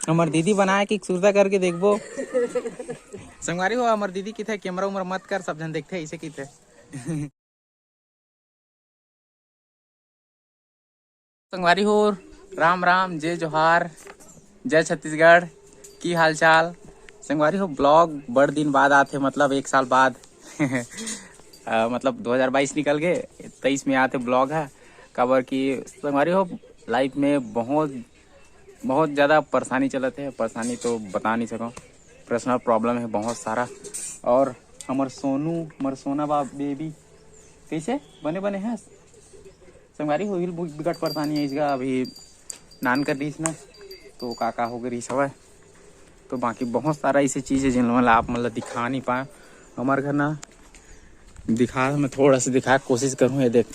हमार दीदी बनाए कि सुरता करके देखबो। संगवारी हो हमार दीदी की थे कैमरा उमरा मत कर, सब जन देखते ऐसे की थे। संगवारी हो राम राम, जय जोहार, जय छत्तीसगढ़, की हाल चाल। संगवारी हो ब्लॉग बड़ दिन बाद आते, मतलब 1 साल बाद। मतलब 2022 निकल गए, 23 में आते ब्लॉग है। काबर की संगवारी हो लाइफ में बहुत बहुत ज़्यादा परेशानी चलते है, परेशानी तो बता नहीं सको, पर्सनल प्रॉब्लम है बहुत सारा। और हमार सोनू, हमार सोना बाप बेबी कैसे बने बने हैं संगवारी हो, बिकट परेशानी है इसका। अभी नान कर रही ना, तो काका हो गई सब। तो बाकी बहुत सारा ऐसी चीज़ है जिन मतलब आप मतलब दिखा नहीं पाए। हमारे घर ना दिखा, मैं थोड़ा सा दिखा कोशिश करूँ। ये देख,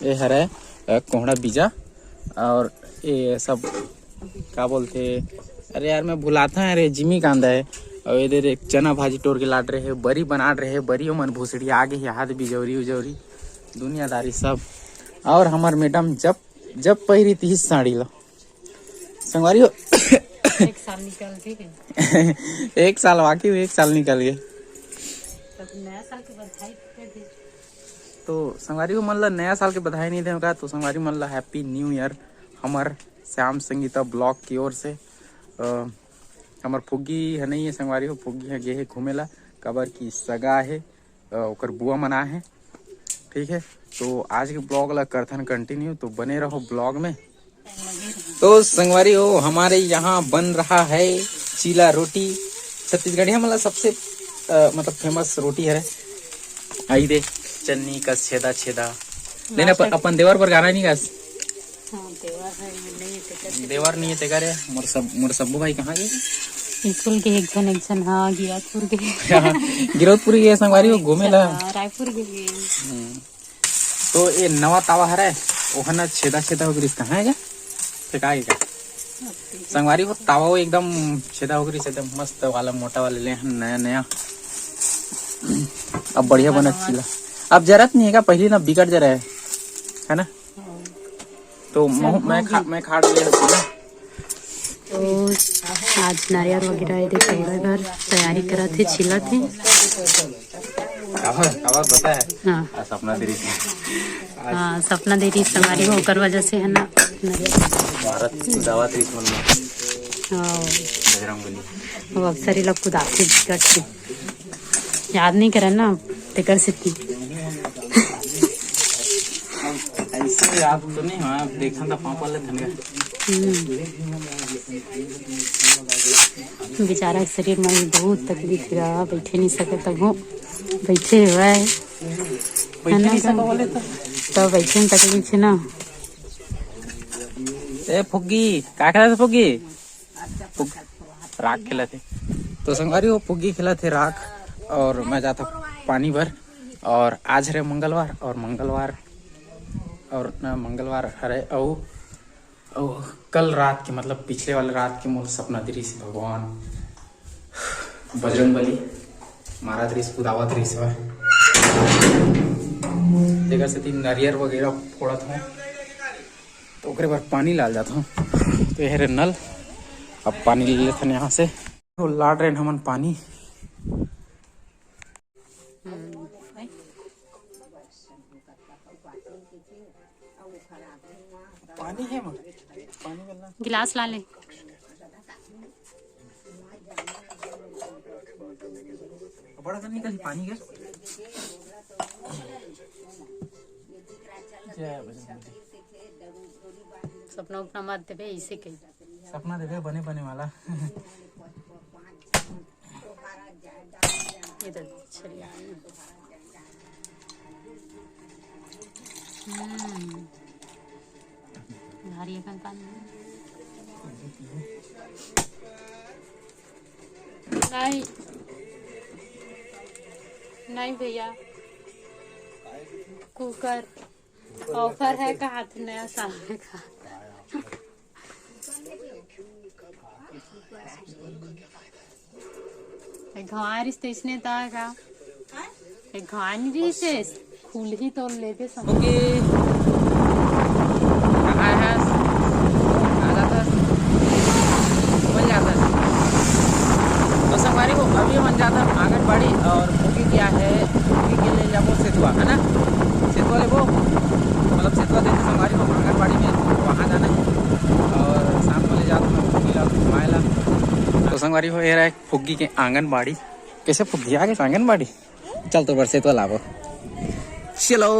ये हरे कोहड़ा बीजा और ये सब क्या बोलते, अरे यार मैं भुलाता है, अरे जिमी कांदा है। और इधर एक चना भाजी तोड़ के लाट रहे है, बरी बना रहे है, बरी मन भूसड़ी आगे ही हाथ बिजौरी उजौरी दुनियादारी सब। और हमार मैडम जब जब पहिरी 30 साड़ी लो संगवारी हो। 1 साल निकल गए। 1 साल बाकी, 1 साल निकल गए। नया साल की बधाई दे। तो संगवारी को मतलब नया साल के बधाई नहीं देगा, तो संगवारी मतलब हैप्पी न्यू ईयर हमार श्याम संगीता ब्लॉग की ओर से। हमार फुग्गी है नहीं है संगवारी हो, फुग्गी है गे है घूमेला, कबर की सगा है, ओकर बुआ मना है। ठीक है, तो आज के ब्लॉग ला करथन कंटिन्यू, तो बने रहो ब्लॉग में। तो संगवारी हो हमारे यहाँ बन रहा है चीला रोटी, छत्तीसगढ़िया मतलब सबसे मतलब फेमस रोटी है। आई दे चन्नी का छेदा छेदा लेने पर अपन देवर पर गाना नहीं गास। देवर नहीं है तेकर है। मोर सब्बू भाई कहाँ गए? स्कूल के एक जन हाँ गिरौदपुर गए। गिरौदपुर गए संगवारी हो घूमे ला, रायपुर गए। तो ये नवा तावा हरा है वो ना छेदा छेदा हो गई, कहाँ है क्या फेंका क्या संगवारी हो तावा वो एकदम छेदा हो गई, एकदम मस्त वाला मोटा वाले ले नया नया। अब बढ़िया बना चीला, अब जरूरत नहीं है क्या, पहले ना बिगड़ जा रहा है ना। तो मैं खा लिया चीला। तो आज नारियल वगैरह घर तैयारी करा थे, छिला थे। आवाज बता है। हाँ सपना देरी हाँ सपना दे रही संगवारी हो, ओकर वजह से है ना भारत दावत रही मन में वो अक्सर ही लोग कुदाते करते याद नहीं करा ना तेकर से थी। ऐसे याद तो नहीं हुआ, देखा था पापा ले थन बेचारा के शरीर में बहुत तकलीफ रहा, बैठे नहीं सके, तब वो बैठे हुआ है तो बैठे में तकलीफ है ना। ए फुग्गी क्या खेला थे? फुग्गी राख खेला थे। तो संगवारी वो फुग्गी खेला थे राख, और मैं जाता पानी भर। और आज है मंगलवार, और मंगलवार हरे औ कल रात के मतलब पिछले वाले रात के मोल सपना दृश्य से भगवान बजरंग बली मारा दृश्य कुदावा दृश्य जगह से तीन नारियल वगैरह फोड़ा था, तो ओकरे बार पानी लाल जाता हूँ। तो यह नल, अब पानी ले लेते हैं यहाँ से। तो लाड़ रहे हमन पानी। पानी है पानी गिलास ला ले। बड़ा सा निकल पानी का। सपना उपना मत देवे, इसे कही सपना देवे बने बने वाला। ये तो चलिए नारियल का पानी नहीं नहीं भैया, कुकर ऑफर है का हाथ नया साल का। घारिस तो इसने था का घानी रही से फूल ही तो लेते मन जाता आंगनबाड़ी और फुगी क्या है, फुगी के लिए जाबो सेतुआ है ना, सेतुआ ले वो मतलब सेतुआ देते संगवारी को आंगनबाड़ी में वहाँ जाना है और शाम को ले जाता हूँ फुगी ला घुमाए ला। तो संगवारी हो रहा है फुग्गी के आंगनबाड़ी। कैसे फुग्गी आ गए आंगनबाड़ी, चल तो बरसे तो लाभो, चलो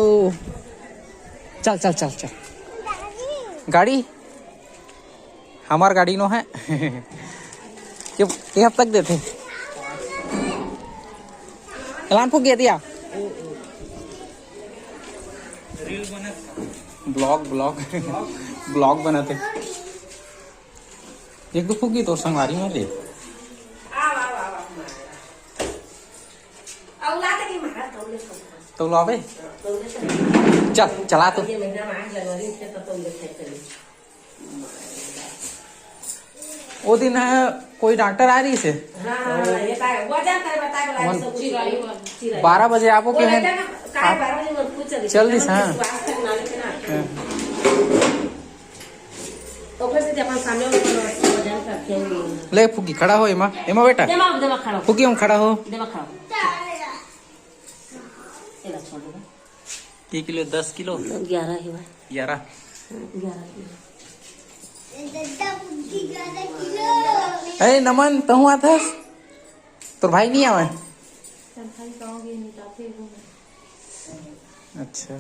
चल चल चल चल। गाड़ी हमार गाड़ी नो है कि हद तक देते एलान फुग्गी दिया ब्लॉग ब्लॉग ब्लॉग बनाते एक दो फुग्गी तो संगवारी में ले तो लावे चल चला तो वो दिन है कोई डॉक्टर आ रही से 12 बजे आपको के चल दी हाँ ले फुग्गी खड़ा हो एमा एमा बेटा फुग्गी हम खड़ा हो 1 किलो 10 किलो 11 अरे नमन तहु आता तो भाई नहीं आवे अच्छा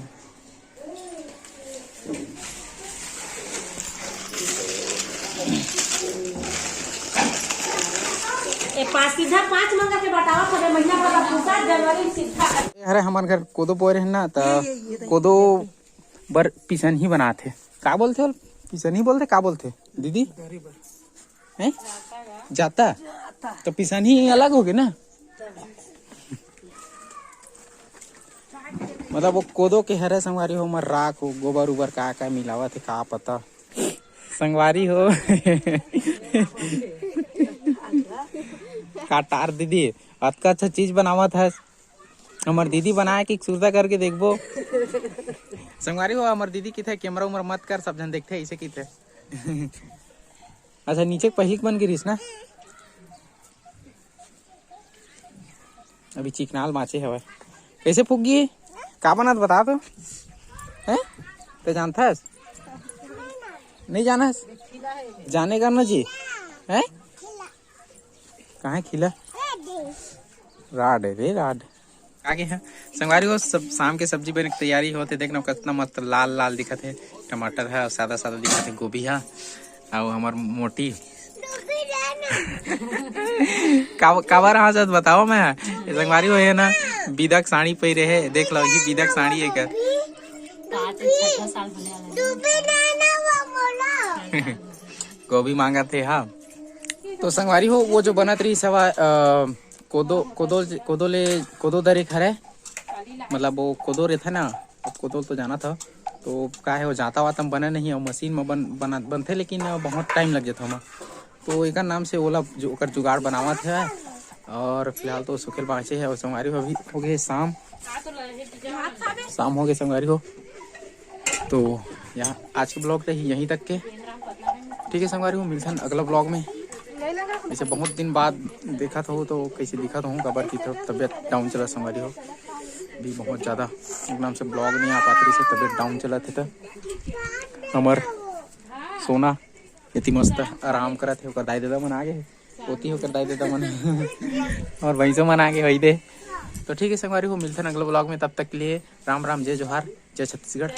सीधा 5 मंगा के बतावा पर महीना वाला पूसा जनवरी सीधा। अरे हमारे घर कोदो बोए रहे ना तो कोदो बर पिसन ही बनाते का बोलते पिसन ही बोलते का बोलते दीदी हैं जाता तो पिसन ही अलग हो गए ना मतलब वो कोदो के हरे संगवारी हो मर राख हो गोबर उबर का मिलावा थे का पता संगवारी हो काटार दीदी अतका अच्छा चीज बनावा था हमार दीदी बनाए कि सुरता करके देखबो संगवारी हो हमार दीदी की थे कैमरा उमर मत कर सब जन देखते ऐसे की थे अच्छा नीचे पहली बन गिरीस ना अभी चिकनाल माचे हवे कैसे फुग्गी का बनत बता तो हैं तो जानता है नहीं जाना जाने का ना जी हैं कहाँ खिला राड है रे राड आगे है संगवारी हो सब शाम के सब्जी बने की तैयारी होते देखना कितना मस्त लाल लाल दिखत है टमाटर है और सादा सादा दिखत है गोभी है और हमार मोटी काबर हाँ जब बताओ मैं संगवारी हो है ना बिदक साड़ी पहरे है देख लो ये बिदक साड़ी है क्या गोभी मांगा थे हाँ तो संगवारी हो वो जो बनत रही सवा कोदो दरे खरे मतलब वो कोदो रहता ना कोदो तो जाना था तो का है वो जाता वाता बना नहीं और मशीन में बनते लेकिन बहुत टाइम लग जाता हमें तो एक नाम से ओला जो ओकर जुगाड़ बनावा थे और फिलहाल तो सुखेल बाँचे है और संगवारी हो अभी हो गए शाम हो गए संगवारी हो तो यहाँ आज के ब्लॉग रही यहीं तक के ठीक है संगवारी हो मिलता है अगला ब्लॉग में ऐसे बहुत दिन बाद देखा था तो कैसे दिखा था हूँ खबर की तो तबीयत डाउन चला संगवारी हो भी बहुत ज़्यादा एकदम से ब्लॉग नहीं आ पाती से तबीयत डाउन चला थे तो हमार सोना इतनी मस्त आराम करा थे दाई दादा मन आगे होती होकर दाई दादा मन और वहीं से मन आगे वही दे तो ठीक है संगवारी हो मिलते हैं अगले ब्लॉग में तब तक के लिए राम राम जय जोहार जय छत्तीसगढ़।